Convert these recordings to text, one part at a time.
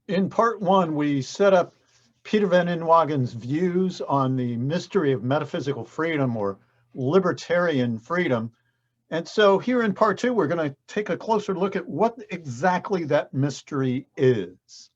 In part one, we set up Peter Van Inwagen's views on the mystery of metaphysical freedom or libertarian freedom. And so here in part two, we're going to take a closer look at what exactly that mystery is.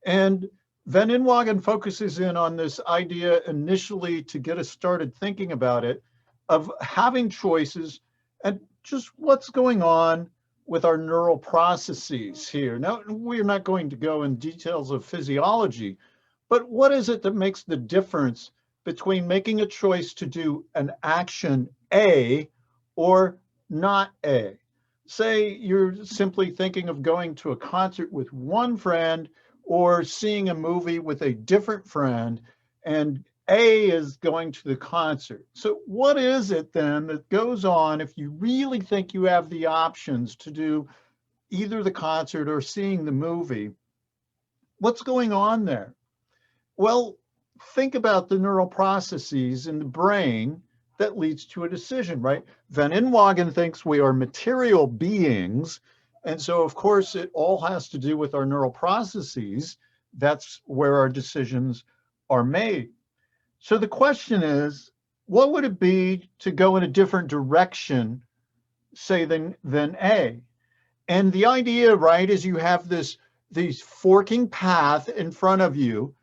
And Van Inwagen focuses in on this idea initially to get us started thinking about it, of having choices and just what's going on with our neural processes here. Now, we're not going to go in details of physiology, but what is it that makes the difference between making a choice to do an action A or not A? Say you're simply thinking of going to a concert with one friend or seeing a movie with a different friend, and A is going to the concert. So what is it then that goes on if you really think you have the options to do either the concert or seeing the movie? What's going on there? Well, think about the neural processes in the brain that leads to a decision, right? Van Inwagen thinks we are material beings. And so, of course, it all has to do with our neural processes. That's where our decisions are made. So the question is, what would it be to go in a different direction, say, than A? And the idea, right, is you have these forking path in front of you,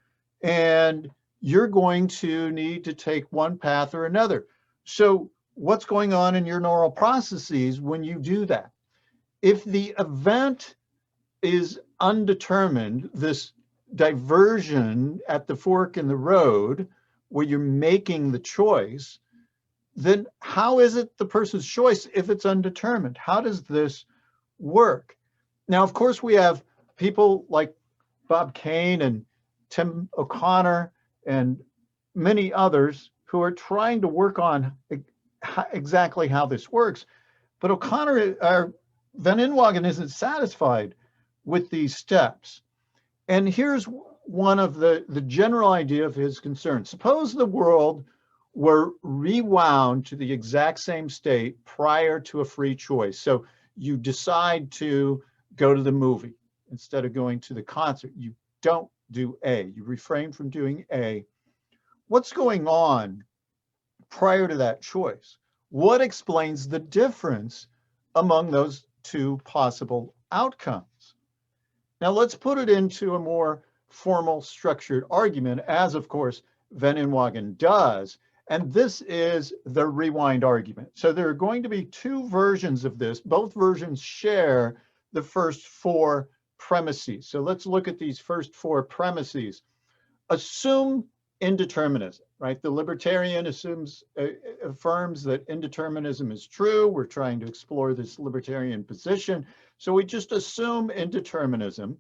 and you're going to need to take one path or another. So what's going on in your neural processes when you do that? If the event is undetermined, this diversion at the fork in the road where you're making the choice, then how is it the person's choice if it's undetermined? How does this work? Now, of course, we have people like Bob Kane and Tim O'Connor and many others who are trying to work on exactly how this works. But Van Inwagen isn't satisfied with these steps. And here's one of the general idea of his concern. Suppose the world were rewound to the exact same state prior to a free choice. So you decide to go to the movie instead of going to the concert. You don't do A. You refrain from doing A. What's going on prior to that choice? What explains the difference among those two possible outcomes? Now let's put it into a more formal structured argument, as of course Van Inwagen does. And this is the rewind argument. So there are going to be two versions of this. Both versions share the first four premises. So let's look at these first four premises. Assume indeterminism, right? The libertarian affirms that indeterminism is true. We're trying to explore this libertarian position. So we just assume indeterminism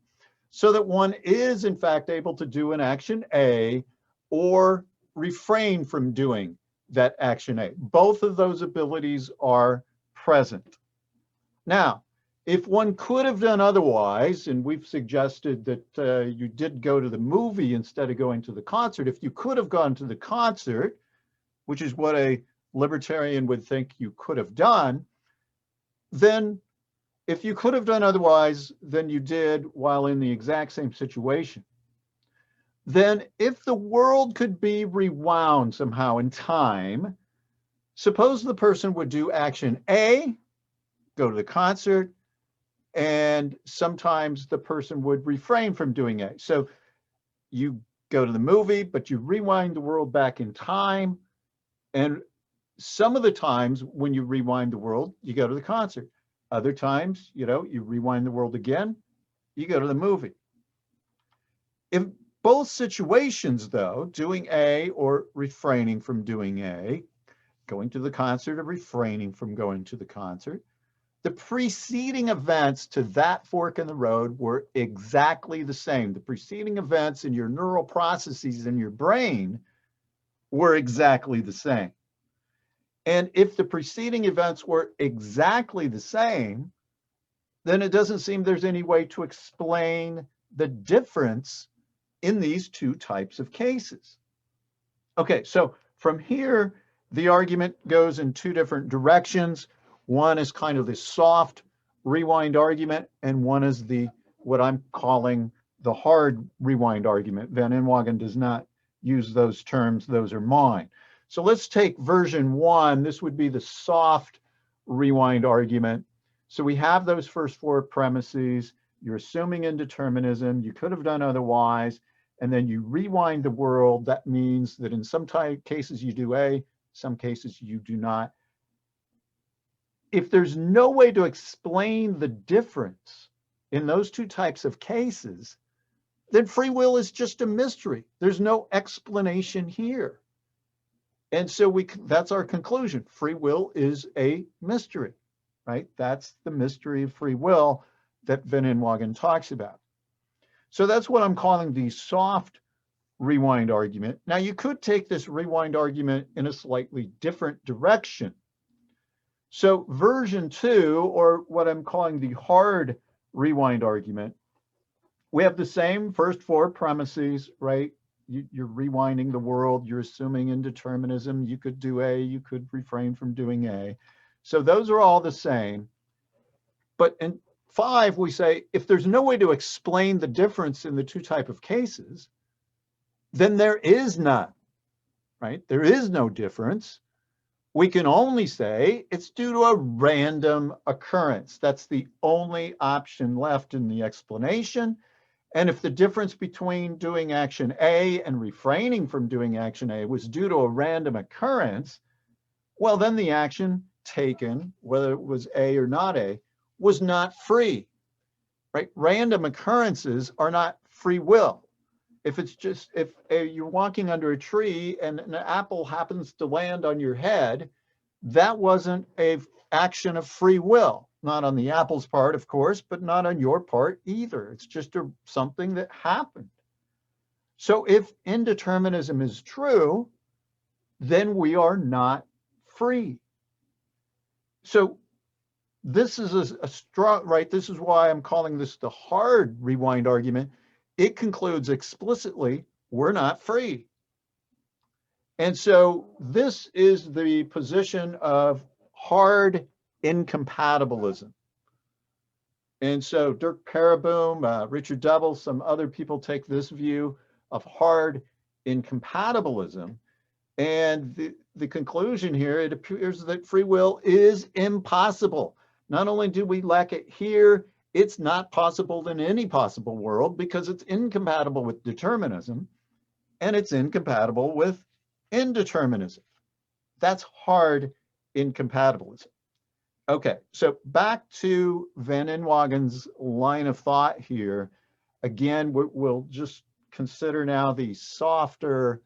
so that one is in fact able to do an action A or refrain from doing that action A. Both of those abilities are present. Now, if one could have done otherwise, and we've suggested that you did go to the movie instead of going to the concert, if you could have gone to the concert, which is what a libertarian would think you could have done, then if you could have done otherwise than you did while in the exact same situation, then if the world could be rewound somehow in time, suppose the person would do action A, go to the concert, and sometimes the person would refrain from doing A. So you go to the movie, but you rewind the world back in time. And some of the times when you rewind the world, you go to the concert. Other times, you rewind the world again, you go to the movie. If both situations, though, doing A or refraining from doing A, going to the concert or refraining from going to the concert, the preceding events to that fork in the road were exactly the same. The preceding events in your neural processes in your brain were exactly the same. And if the preceding events were exactly the same, then it doesn't seem there's any way to explain the difference in these two types of cases. Okay, so from here, the argument goes in two different directions. One is kind of the soft rewind argument, and one is what I'm calling the hard rewind argument. Van Inwagen does not use those terms. Those are mine. So let's take version 1. This would be the soft rewind argument. So we have those first 4 premises. You're assuming indeterminism. You could have done otherwise. And then you rewind the world. That means that in some cases you do A, some cases you do not. If there's no way to explain the difference in those 2 types of cases, then free will is just a mystery. There's no explanation here. And so that's our conclusion. Free will is a mystery, right? That's the mystery of free will that Van Inwagen talks about. So that's what I'm calling the soft rewind argument. Now, you could take this rewind argument in a slightly different direction. So version 2, or what I'm calling the hard rewind argument, we have the same first 4 premises, right? You're rewinding the world. You're assuming indeterminism. You could do A. You could refrain from doing A. So those are all the same. But in 5, we say, if there's no way to explain the difference in the 2 types of cases, then there is none, right? There is no difference. We can only say it's due to a random occurrence. That's the only option left in the explanation. And if the difference between doing action A and refraining from doing action A was due to a random occurrence, well, then the action taken, whether it was A or not A, was not free, right? Random occurrences are not free will. If you're walking under a tree and an apple happens to land on your head, that wasn't an action of free will. Not on the apple's part, of course, but not on your part either. It's just something that happened. So if indeterminism is true, then we are not free. So this is a strong, right? This is why I'm calling this the hard rewind argument. It concludes explicitly, we're not free. And so this is the position of hard incompatibilism. And so Dirk Pereboom, Richard Double, some other people take this view of hard incompatibilism. And the conclusion here, it appears that free will is impossible. Not only do we lack it here, it's not possible in any possible world because it's incompatible with determinism and it's incompatible with indeterminism. That's hard incompatibilism. Okay, so back to Van Inwagen's line of thought here. Again, we'll just consider now the softer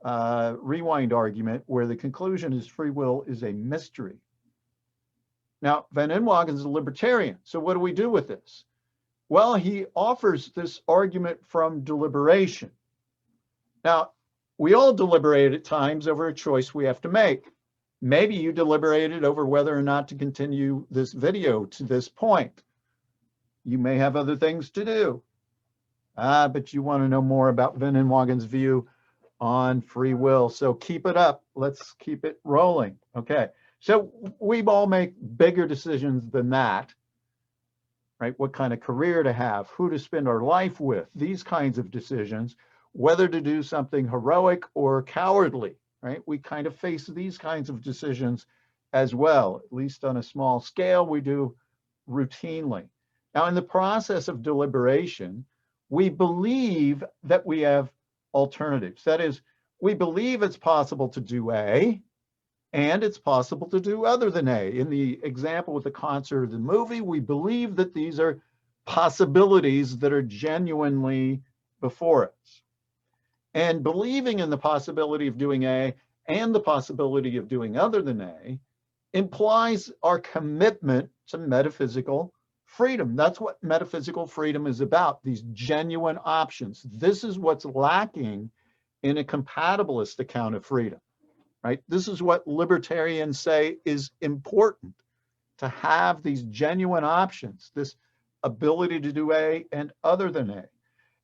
rewind argument where the conclusion is free will is a mystery. Now, Van Inwagen's a libertarian. So what do we do with this? Well, he offers this argument from deliberation. Now, we all deliberate at times over a choice we have to make. Maybe you deliberated over whether or not to continue this video to this point. You may have other things to do. But you want to know more about Van Inwagen's view on free will. So keep it up. Let's keep it rolling. Okay. So we all make bigger decisions than that, right? What kind of career to have, who to spend our life with, these kinds of decisions, whether to do something heroic or cowardly, right? We kind of face these kinds of decisions as well, at least on a small scale, we do routinely. Now, in the process of deliberation, we believe that we have alternatives. That is, we believe it's possible to do A, and it's possible to do other than A. In the example with the concert or the movie, we believe that these are possibilities that are genuinely before us. And believing in the possibility of doing A and the possibility of doing other than A implies our commitment to metaphysical freedom. That's what metaphysical freedom is about, these genuine options. This is what's lacking in a compatibilist account of freedom, right? This is what libertarians say is important, to have these genuine options, this ability to do A and other than A.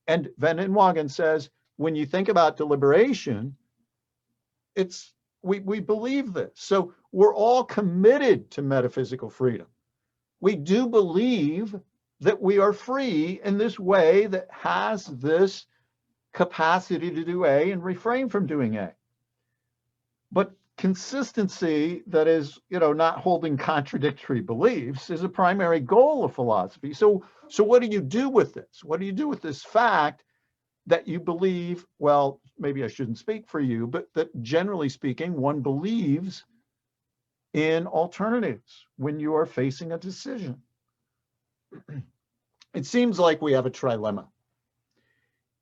And Van Inwagen says, when you think about deliberation, we believe this. So we're all committed to metaphysical freedom. We do believe that we are free in this way that has this capacity to do A and refrain from doing A. But consistency, that is, not holding contradictory beliefs, is a primary goal of philosophy. So what do you do with this? What do you do with this fact that you believe, well, maybe I shouldn't speak for you, but that generally speaking, one believes in alternatives when you are facing a decision? It seems like we have a trilemma.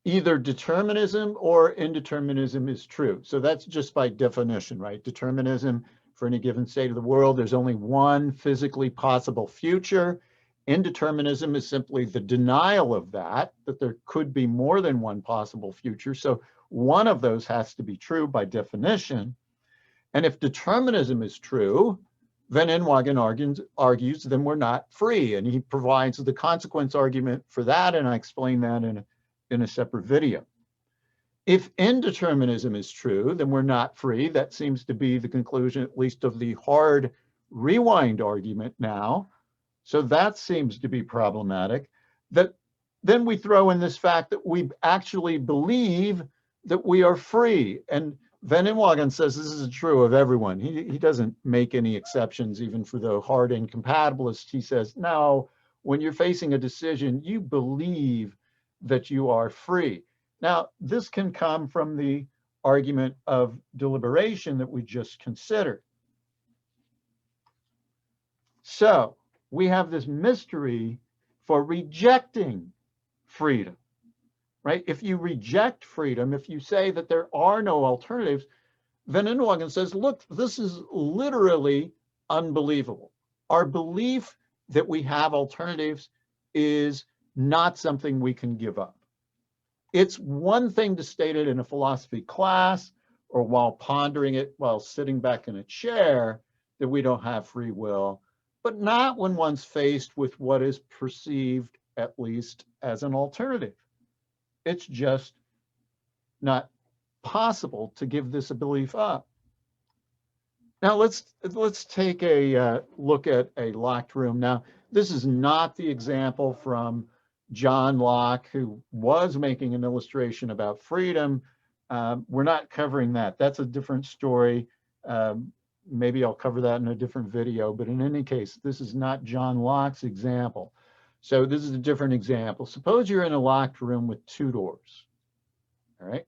Either determinism or indeterminism is true. So that's just by definition, right? Determinism, for any given state of the world, there's only one physically possible future. Indeterminism is simply the denial of that there could be more than one possible future. So one of those has to be true by definition. And if determinism is true, then Inwagen argues then we're not free. And he provides the consequence argument for that, and I explain that in a separate video. If indeterminism is true, then we're not free. That seems to be the conclusion, at least of the hard rewind argument now. So that seems to be problematic. Then we throw in this fact that we actually believe that we are free. And Van Inwagen says this is true of everyone. He doesn't make any exceptions, even for the hard incompatibilists. He says, no, when you're facing a decision, you believe that you are free. Now, this can come from the argument of deliberation that we just considered. So we have this mystery for rejecting freedom, right? If you reject freedom, if you say that there are no alternatives, Van Inwagen says, look, this is literally unbelievable. Our belief that we have alternatives is not something we can give up. It's one thing to state it in a philosophy class or while pondering it while sitting back in a chair that we don't have free will, but not when one's faced with what is perceived, at least, as an alternative. It's just not possible to give this a belief up. Now let's take a look at a locked room. Now, this is not the example from John Locke, who was making an illustration about freedom. We're not covering that. That's a different story. Maybe I'll cover that in a different video, but in any case, this is not John Locke's example. So this is a different example. Suppose you're in a locked room with two doors, all right?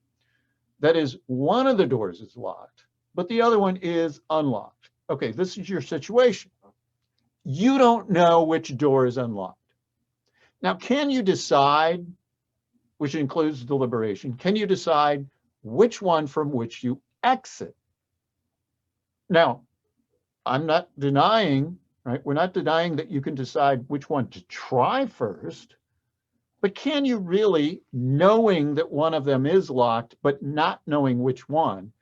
That is, one of the doors is locked, but the other one is unlocked. Okay, this is your situation. You don't know which door is unlocked. Now, can you decide, which includes deliberation, can you decide which one from which you exit? Now, I'm not denying, right? We're not denying that you can decide which one to try first, but can you really, knowing that one of them is locked, but not knowing which one,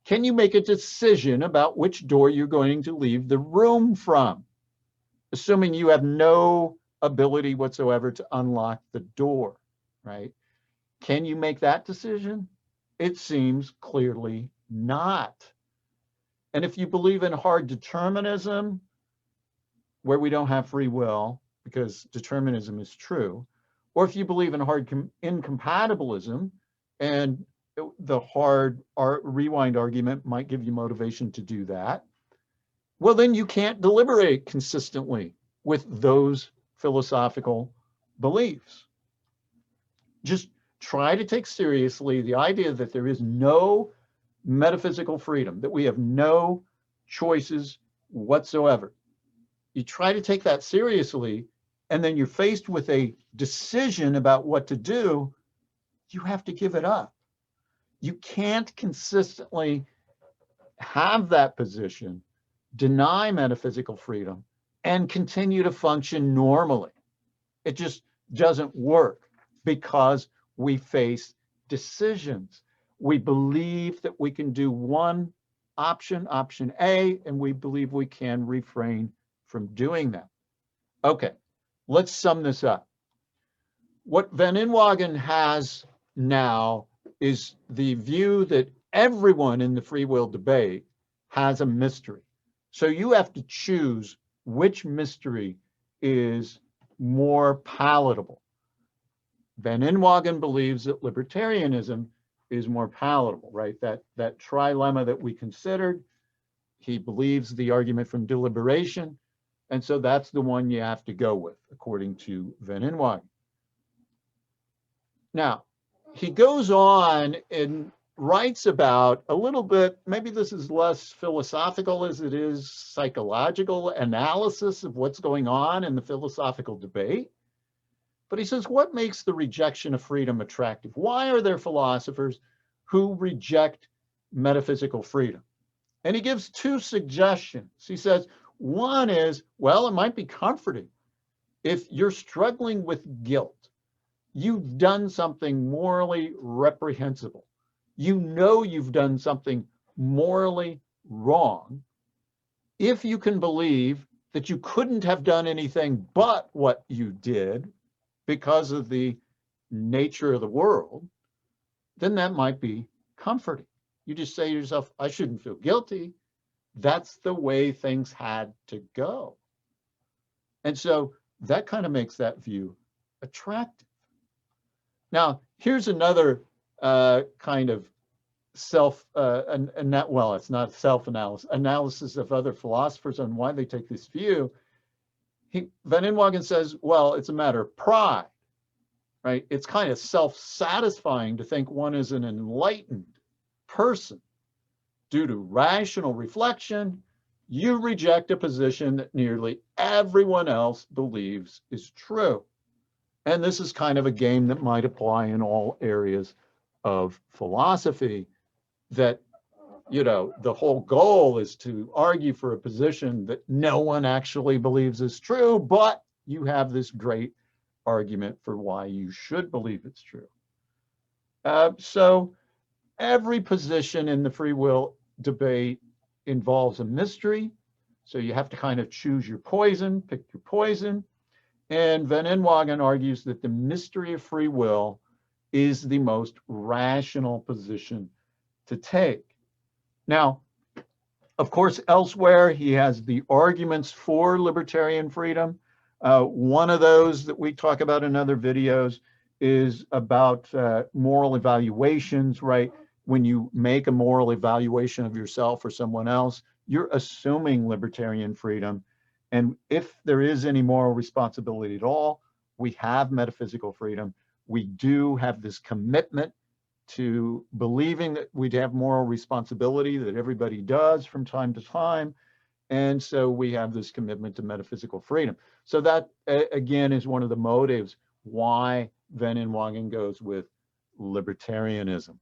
can you make a decision about which door you're going to leave the room from, assuming you have no ability whatsoever to unlock the door, right? Can you make that decision? It seems clearly not. And if you believe in hard determinism, where we don't have free will because determinism is true, or if you believe in hard incompatibilism, and the hard rewind argument might give you motivation to do that, well, then you can't deliberate consistently with those philosophical beliefs. Just try to take seriously the idea that there is no metaphysical freedom, that we have no choices whatsoever. You try to take that seriously, and then you're faced with a decision about what to do, you have to give it up. You can't consistently have that position, deny metaphysical freedom, and continue to function normally. It just doesn't work because we face decisions. We believe that we can do one option, option A, and we believe we can refrain from doing that. Okay, let's sum this up. What Van Inwagen has now is the view that everyone in the free will debate has a mystery. So you have to choose which mystery is more palatable. Van Inwagen believes that libertarianism is more palatable, right? That trilemma that we considered, he believes the argument from Deliberation, and so that's the one you have to go with, according to Van Inwagen. Now, he goes on and writes about a little bit, maybe this is less philosophical as it is psychological analysis of what's going on in the philosophical debate. But he says, what makes the rejection of freedom attractive? Why are there philosophers who reject metaphysical freedom? And he gives two suggestions. He says, one is, well, it might be comforting if you're struggling with guilt. You've done something morally reprehensible. You know you've done something morally wrong. If you can believe that you couldn't have done anything but what you did because of the nature of the world, then that might be comforting. You just say to yourself, I shouldn't feel guilty. That's the way things had to go. And so that kind of makes that view attractive. Now, here's another kind of well, it's not self-analysis, analysis of other philosophers on why they take this view. Van Inwagen says, well, it's a matter of pride, right? It's kind of self-satisfying to think one is an enlightened person. Due to rational reflection, you reject a position that nearly everyone else believes is true. And this is kind of a game that might apply in all areas of philosophy, that, you know, the whole goal is to argue for a position that no one actually believes is true, but you have this great argument for why you should believe it's true. So every position in the free will debate involves a mystery. So you have to kind of choose your poison, pick your poison. And Van Inwagen argues that the mystery of free will is the most rational position to take. Now, of course, elsewhere, he has the arguments for libertarian freedom. One of those that we talk about in other videos is about moral evaluations, right? When you make a moral evaluation of yourself or someone else, you're assuming libertarian freedom. And if there is any moral responsibility at all, we have metaphysical freedom. We do have this commitment to believing that we'd have moral responsibility, that everybody does from time to time. And so we have this commitment to metaphysical freedom. So that, again, is one of the motives why Van Inwagen goes with libertarianism.